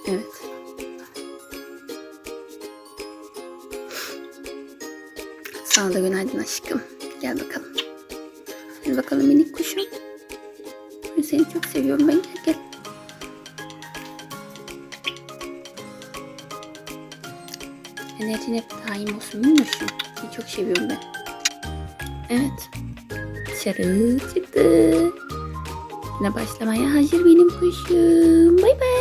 Evet. Sana da günaydın aşkım. Gel bakalım. Gel bakalım minik kuşum. Ben seni çok seviyorum. Ben gel. Enerjin hep daim olsun minnoşum. Seni çok seviyorum ben. Evet. Dışarı çıktı. Yine başlamaya hazır benim kuşum. Bay bay.